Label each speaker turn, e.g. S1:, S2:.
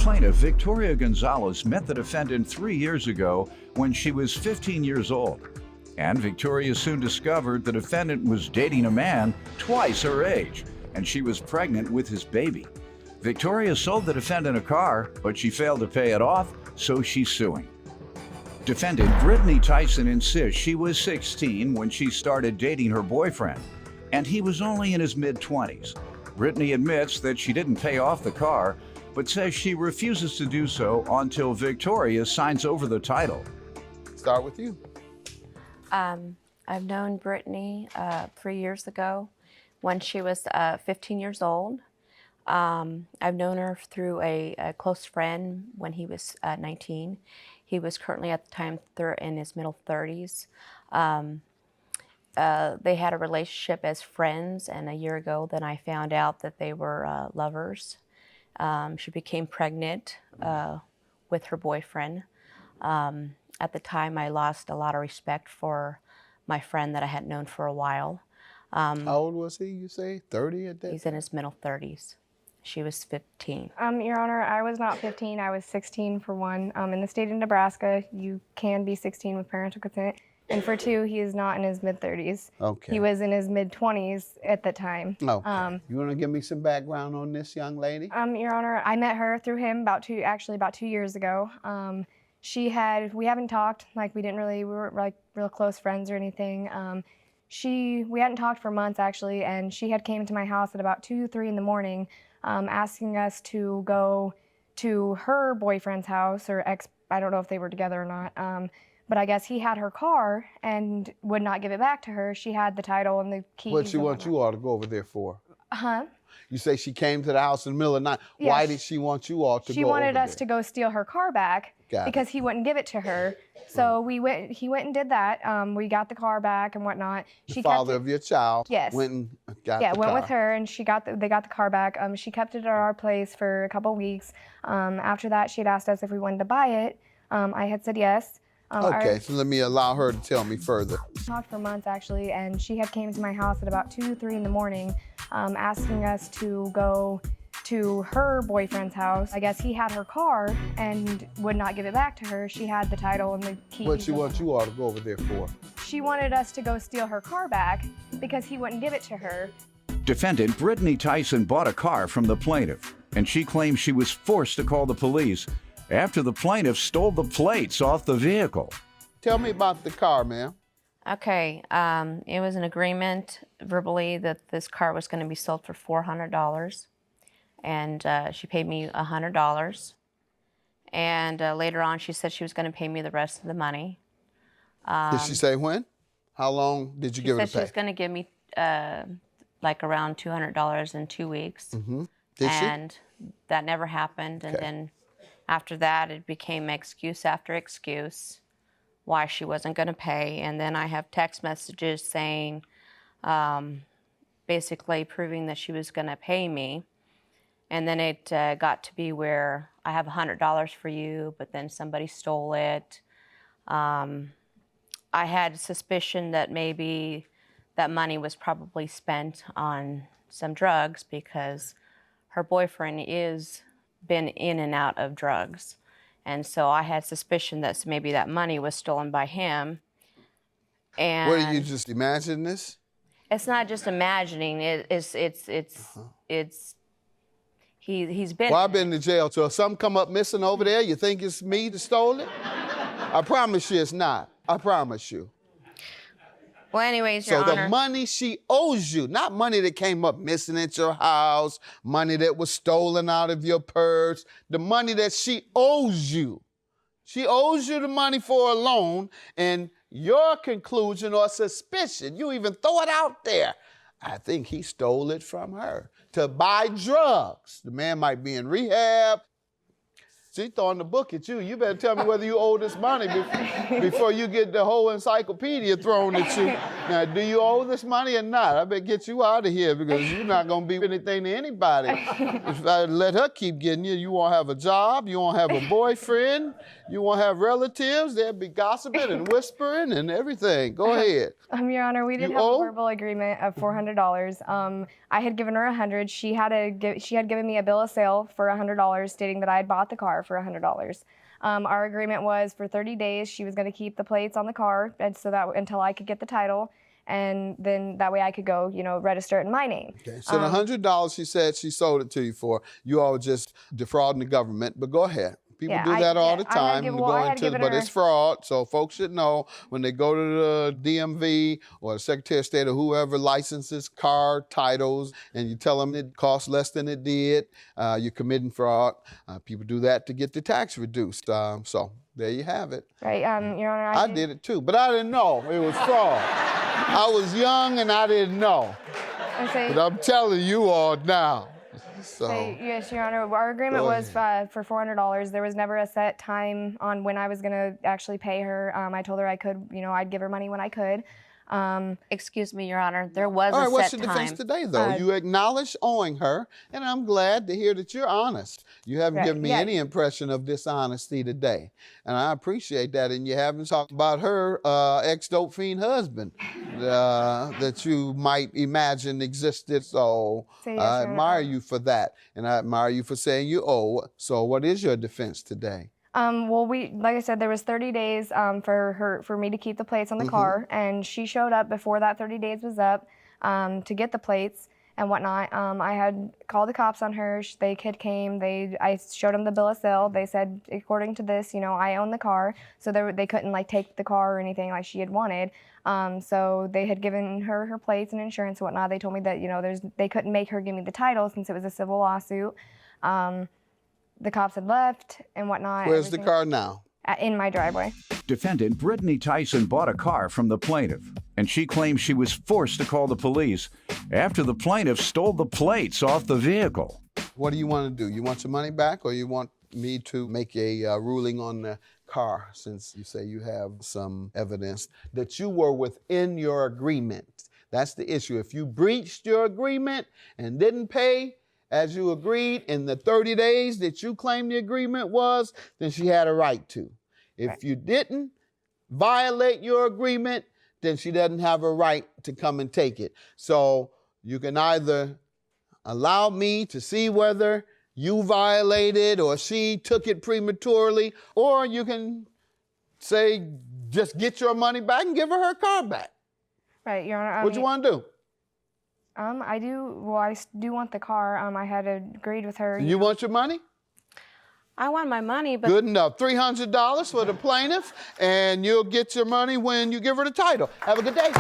S1: plaintiff, Victoria Gonzalez, met the defendant 3 years ago when she was 15 years old. And Victoria soon discovered the defendant was dating a man twice her age, and she was pregnant with his baby. Victoria sold the defendant a car, but she failed to pay it off, so she's suing. Defendant Brittany Tyson insists she was 16 when she started dating her boyfriend, and he was only in his mid-20s. Brittany admits that she didn't pay off the car, but says she refuses to do so until Victoria signs over the title.
S2: Start with you.
S3: I've known Brittany 3 years ago when she was 15 years old. I've known her through a close friend when he was 19. He was currently at the time in his middle 30s. They had a relationship as friends, and a year ago then I found out that they were lovers. She became pregnant with her boyfriend. At the time, I lost a lot of respect for my friend that I had known for a while.
S2: How old was he, you say? 30 at that?
S3: He's in his middle 30s. She was 15.
S4: Your Honor, I was not 15, I was 16 for one. In the state of Nebraska, you can be 16 with parental consent. And for two, he is not in his mid-30s. Okay. He was in his mid-20s at the time.
S2: Okay. You want to give me some background on this young lady?
S4: Your Honor, I met her through him about 2 years ago. We haven't talked, we weren't like real close friends or anything. We hadn't talked for months actually, and she had came to my house at about 2, 3 in the morning, asking us to go to her boyfriend's house, or I don't know if they were together or not. But I guess he had her car and would not give it back to her. She had the title and the keys.
S2: What she want you all to go over there for?
S4: Huh?
S2: You say she came to the house in the middle of the night. Yes. Why did she want you all to go over there?
S4: She wanted us to go steal her car back because he wouldn't give it to her. So he went and did that. We got the car back and whatnot.
S2: The father of your child
S4: yes.
S2: went and got the car.
S4: Went with her, and they got the car back. She kept it at our place for a couple weeks. After that, she had asked us if we wanted to buy it. I had said yes.
S2: Okay, so let me allow her to tell me further.
S4: We talked for months actually, and she had came to my house at about 2, 3 in the morning, asking us to go to her boyfriend's house. I guess he had her car and would not give it back to her. She had the title and the keys.
S2: What she want you all to go over there for?
S4: She wanted us to go steal her car back because he wouldn't give it to her.
S1: Defendant Brittany Tyson bought a car from the plaintiff, and she claims she was forced to call the police after the plaintiff stole the plates off the vehicle.
S2: Tell me about the car, ma'am.
S3: Okay, it was an agreement verbally that this car was going to be sold for $400, and she paid me $100. And later on, she said she was going to pay me the rest of the money.
S2: Did she say when? How long did you give her to pay?
S3: She said she was going to give me around $200 in 2 weeks.
S2: Mm-hmm. Did she?
S3: And that never happened, and then after that, it became excuse after excuse why she wasn't going to pay. And then I have text messages saying, basically proving that she was going to pay me. And then it got to be where I have $100 for you, but then somebody stole it. I had suspicion that maybe that money was probably spent on some drugs because her boyfriend is been in and out of drugs. And so I had suspicion that maybe that money was stolen by him. And
S2: what, are you just imagining this?
S3: It's not just imagining, he's been.
S2: Well, I've been to jail, so if something come up missing over there, you think it's me that stole it? I promise you it's not. I promise you.
S3: Well, anyways, Your Honor.
S2: So the money she owes you, not money that came up missing at your house, money that was stolen out of your purse, the money that she owes you. She owes you the money for a loan, and your conclusion or suspicion, you even throw it out there, I think he stole it from her to buy drugs. The man might be in rehab. She throwing the book at you. You better tell me whether you owe this money before you get the whole encyclopedia thrown at you. Now, do you owe this money or not? I better get you out of here because you're not going to be anything to anybody. If I let her keep getting you, you won't have a job, you won't have a boyfriend, you won't have relatives. They'll be gossiping and whispering and everything. Go ahead.
S4: Your Honor, we did
S2: You
S4: have
S2: owe?
S4: a verbal agreement of $400. I had given her $100. She had given me a bill of sale for $100, stating that I had bought the car for $100. Our agreement was for 30 days she was going to keep the plates on the car, and so that until I could get the title, and then that way I could go, register it in my name.
S2: Okay. So the $100 she said she sold it to you for, you all just defrauding the government. But go ahead. People do that all the time. But it's fraud, so folks should know when they go to the DMV or the Secretary of State or whoever licenses car titles and you tell them it costs less than it did, you're committing fraud. People do that to get the tax reduced. So there you have it.
S4: Right, Your Honor.
S2: I did it too, but I didn't know it was fraud. I was young and I didn't know. But I'm telling you all now.
S4: Yes, Your Honor. Our agreement was for $400. There was never a set time on when I was going to actually pay her. I told her I could, I'd give her money when I could.
S3: Excuse me, Your Honor. There was a set time.
S2: All right, what's your defense today, though? You acknowledge owing her, and I'm glad to hear that you're honest. You haven't given me any impression of dishonesty today, and I appreciate that. And you haven't talked about her ex-dope fiend husband that you might imagine existed. So I admire you for that, and I admire you for saying you owe. So what is your defense today?
S4: Well, like I said, there was 30 days for me to keep the plates on the car, and she showed up before that 30 days was up to get the plates and whatnot. I had called the cops on her. They came. I showed them the bill of sale. They said, according to this, I own the car, so they couldn't take the car or anything like she had wanted. So they had given her plates and insurance and whatnot. They told me that they couldn't make her give me the title since it was a civil lawsuit. The cops had left and whatnot.
S2: Where's the car now?
S4: In my driveway.
S1: Defendant Brittany Tyson bought a car from the plaintiff, and she claims she was forced to call the police after the plaintiff stole the plates off the vehicle.
S2: What do you want to do? You want your money back, or you want me to make a ruling on the car, since you say you have some evidence that you were within your agreement? That's the issue. If you breached your agreement and didn't pay as you agreed in the 30 days that you claimed the agreement was, then she had a right to. If you didn't violate your agreement, then she doesn't have a right to come and take it. So you can either allow me to see whether you violated or she took it prematurely, or you can say, just get your money back and give her car back.
S4: Right, Your Honor.
S2: What you want to do?
S4: I do want the car. I had agreed with her.
S2: You want your money?
S3: I want my money, but...
S2: Good enough. $300 for the plaintiff, and you'll get your money when you give her the title. Have a good day.